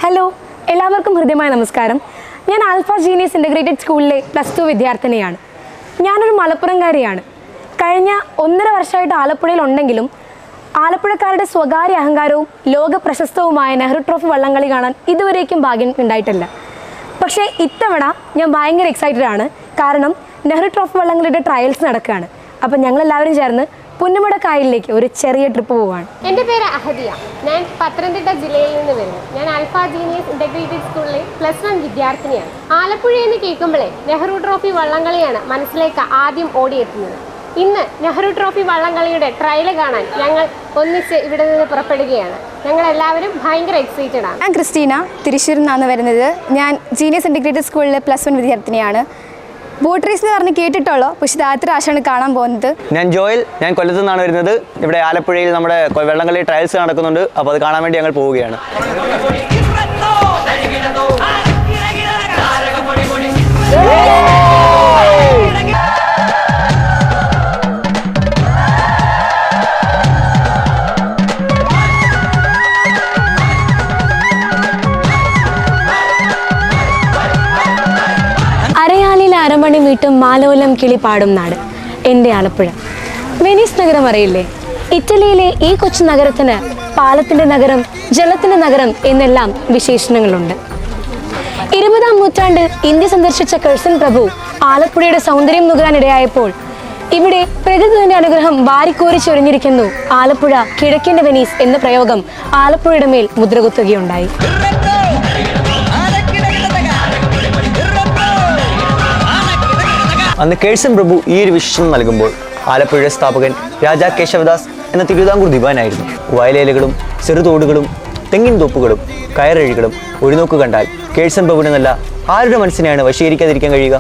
Hello, എല്ലാവർക്കും ഹൃദ്യമായ നമസ്കാരം. ഞാൻ ആൽഫ ജീനിയസ് ഇൻ്റഗ്രേറ്റഡ് സ്കൂളിലെ +2 വിദ്യാർത്ഥിനിയാണ്. ഞാനൊരു മലപ്പുറംകാരിയാണ്. കഴിഞ്ഞ 1.5 വർഷമായിട്ട് ആലപ്പുഴയിൽ ഉണ്ടെങ്കിലും ആലപ്പുഴക്കാരുടെ സ്വകാര്യ അഹങ്കാരവും ലോക പ്രശസ്തവുമായ നെഹ്റു ട്രോഫി വള്ളംകളി കാണാൻ ഇതുവരേക്കും ഭാഗ്യം ഉണ്ടായിട്ടില്ല. പക്ഷേ ഇത്തവണ ഞാൻ ഭയങ്കര എക്സൈറ്റഡ് ആണ്. കാരണം നെഹ്റു ട്രോഫി വള്ളംകളിയുടെ ട്രയൽസ് നടക്കുകയാണ്. അപ്പം ഞങ്ങളെല്ലാവരും ചേർന്ന് പുന്നമടക്കായലിലേക്ക് ഒരു ചെറിയ ട്രിപ്പ് പോവാണ്. എൻ്റെ പേര് അഹദിയ. ഞാൻ പത്തനംതിട്ട ജില്ലയിൽ നിന്ന് വരുന്നു. ഞാൻ ആൽഫ ജീനിയസ് ഇൻ്റഗ്രേറ്റഡ് സ്കൂളിലെ +1 വിദ്യാർത്ഥിനിയാണ്. ആലപ്പുഴ എന്ന് കേൾക്കുമ്പോഴേ നെഹ്റു ട്രോഫി വള്ളംകളിയാണ് മനസ്സിലേക്ക് ആദ്യം ഓടിയെത്തുന്നത്. ഇന്ന് നെഹ്റു ട്രോഫി വള്ളംകളിയുടെ ട്രയൽ കാണാൻ ഞങ്ങൾ ഒന്നിച്ച് ഇവിടെ നിന്ന് പുറപ്പെടുകയാണ്. ഞങ്ങളെല്ലാവരും ഭയങ്കര എക്സൈറ്റഡ് ആണ്. ഞാൻ ക്രിസ്റ്റീന, തൃശ്ശൂരിൽ നിന്നാണ് വരുന്നത്. ഞാൻ ജീനിയസ് ഇൻ്റഗ്രേറ്റഡ് സ്കൂളിലെ +1 വിദ്യാർത്ഥിനിയാണ്. ബോട്ട് റേസ് എന്ന് പറഞ്ഞ് കേട്ടിട്ടുള്ളൂ, പക്ഷെ രാത്രി ആശാണ് കാണാൻ പോകുന്നത്. ഞാൻ ജോയൽ, ഞാൻ കൊല്ലത്തു നിന്നാണ് വരുന്നത്. ഇവിടെ ആലപ്പുഴയിൽ നമ്മുടെ വള്ളംകളി ട്രയൽസ് നടക്കുന്നുണ്ട്. അപ്പോൾ അത് കാണാൻ വേണ്ടി ഞങ്ങൾ പോവുകയാണ്. അരമണി വീട്ടും മാലോലം കിളി പാടും നാട് എൻ്റെ ആലപ്പുഴ. വെനീസ് നഗരം അറിയില്ലേ? ഇറ്റലിയിലെ ഈ കൊച്ചു നഗരത്തിന് പാലത്തിൻ്റെ നഗരം, ജലത്തിൻ്റെ നഗരം എന്നെല്ലാം വിശേഷണങ്ങളുണ്ട്. 20-ാം നൂറ്റാണ്ടിൽ ഇന്ത്യ സന്ദർശിച്ച കഴ്സൺ പ്രഭു ആലപ്പുഴയുടെ സൗന്ദര്യം നുകരാനിടയായപ്പോൾ ഇവിടെ പ്രകൃതിയുടെ അനുഗ്രഹം വാരിക്കോരി ചൊരിഞ്ഞിരിക്കുന്നു. ആലപ്പുഴ കിഴക്കിൻ്റെ വെനീസ് എന്ന പ്രയോഗം ആലപ്പുഴയുടെ മേൽ മുദ്രകുത്തുകയുണ്ടായി. അന്ന് കേഴ്സൺ പ്രഭു ഈ ഒരു വിശേഷണം നൽകുമ്പോൾ ആലപ്പുഴയുടെ സ്ഥാപകൻ രാജാ കേശവദാസ് എന്ന തിരുവിതാംകൂർ ദിവാനായിരുന്നു. വയലേലകളും ചെറുതോടുകളും തെങ്ങിൻ തോപ്പുകളും കയറഴികളും ഒരു നോക്ക് കണ്ടാൽ കേഴ്സൺ പ്രഭുവിനെന്നല്ല ആരുടെ മനസ്സിനെയാണ് വശീകരിക്കാതിരിക്കാൻ കഴിയുക?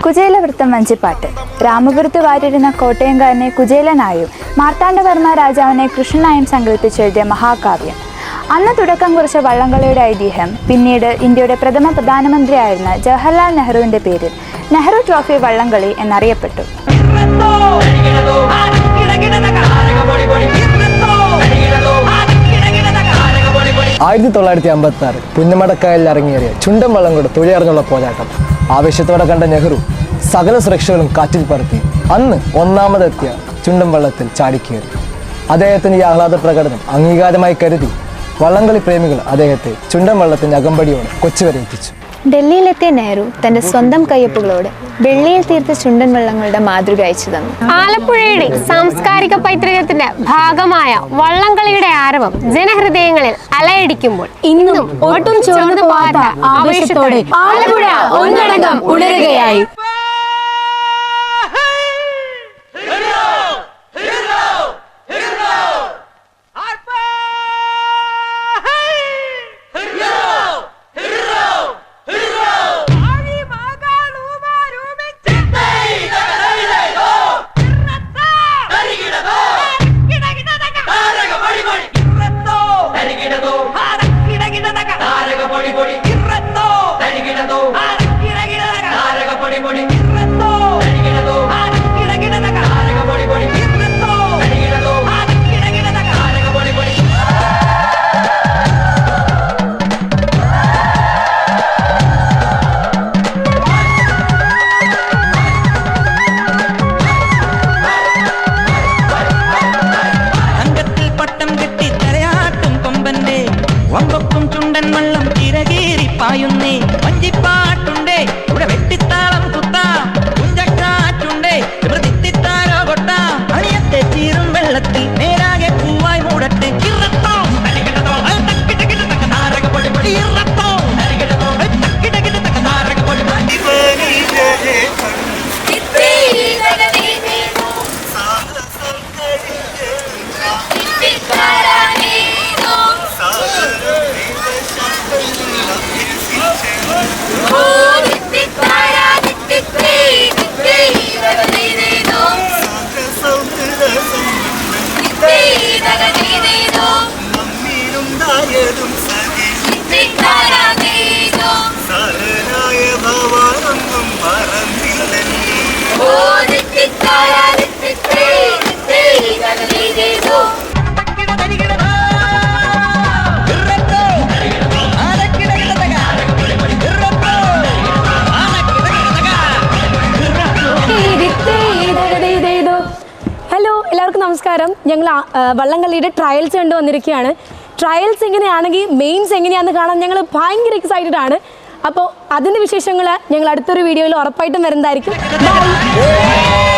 കുചേലവൃത്തം വഞ്ചിപ്പാട്ട്. രാമപുരത്ത് വാരിരുന്ന കോട്ടയംകാരനെ കുചേലനായും മാർത്താണ്ഡവർമ്മ രാജാവിനെ കൃഷ്ണനായും സങ്കല്പിച്ചെഴുതിയ മഹാകാവ്യം. അന്ന് തുടക്കം കുറിച്ച വള്ളംകളിയുടെ ഐതിഹ്യം പിന്നീട് ഇന്ത്യയുടെ പ്രഥമ പ്രധാനമന്ത്രിയായിരുന്ന ജവഹർലാൽ നെഹ്റുവിൻ്റെ പേരിൽ നെഹ്റു ട്രോഫി വള്ളംകളി എന്നറിയപ്പെട്ടു. 1956 പുന്നമടക്കായലിൽ ഇറങ്ങിയേറിയ ചുണ്ടൻ വള്ളങ്ങളുടെ തൊഴിലറിഞ്ഞുള്ള പോരാട്ടം ആവേശത്തോടെ കണ്ട നെഹ്റു സകല സുരക്ഷകളും കാറ്റിൽ പറത്തി അന്ന് ഒന്നാമതെത്തിയ ചുണ്ടൻ വള്ളത്തിൽ ചാടിക്കേറി. അദ്ദേഹത്തിന് ഈ ആഹ്ലാദ പ്രകടനം അംഗീകാരമായി കരുതി വള്ളംകളി പ്രേമികൾ അദ്ദേഹത്തെ ചുണ്ടൻ വള്ളത്തിന്റെ അകമ്പടിയോടെ കൊച്ചി വരെ എത്തിച്ചു. ഡൽഹിയിലെത്തിയ നെഹ്റു തന്റെ സ്വന്തം കയ്യൊപ്പുകളോട് വെള്ളിയിൽ തീർത്ത ചുണ്ടൻ വള്ളങ്ങളുടെ മാതൃക അയച്ചു തന്നു. ആലപ്പുഴയുടെ സാംസ്കാരിക പൈതൃകത്തിന്റെ ഭാഗമായ വള്ളംകളിയുടെ ആരവം ജനഹൃദയങ്ങളിൽ അലയടിക്കുമ്പോൾ ഇന്നും ഒട്ടും ചോർന്നു പോകാത്ത ആവേശത്തോടെ ആലപ്പുഴ ഒന്നടങ്കം ഉണരുകയായി. വമ്പൊക്കും ചുണ്ടൻ വള്ളം തിരകേറി പായുന്നേ. വഞ്ചിപ്പാട്ടുണ്ടേ ഇവിടെ വെട്ടിത്താളം കുത്താ. കുഞ്ചക്കാറ്റുണ്ടേ തിത്താരോ കൊട്ട. അണിയത്തെ ചീറും വെള്ളത്തിൽ നേരാകെ പൂവായി മൂടട്ടെ. നമസ്കാരം. ഞങ്ങൾ വള്ളംകളിയുടെ ട്രയൽസ് കണ്ടു വന്നിരിക്കുകയാണ്. ട്രയൽസ് എങ്ങനെയാണെങ്കിൽ മെയിൻസ് എങ്ങനെയാണെന്ന് കാണാൻ ഞങ്ങൾ ഭയങ്കര എക്സൈറ്റഡ് ആണ്. അപ്പോൾ അതിൻ്റെ വിശേഷങ്ങൾ ഞങ്ങൾ അടുത്തൊരു വീഡിയോയിൽ ഉറപ്പായിട്ടും വരുന്നതായിരിക്കും. ബൈ.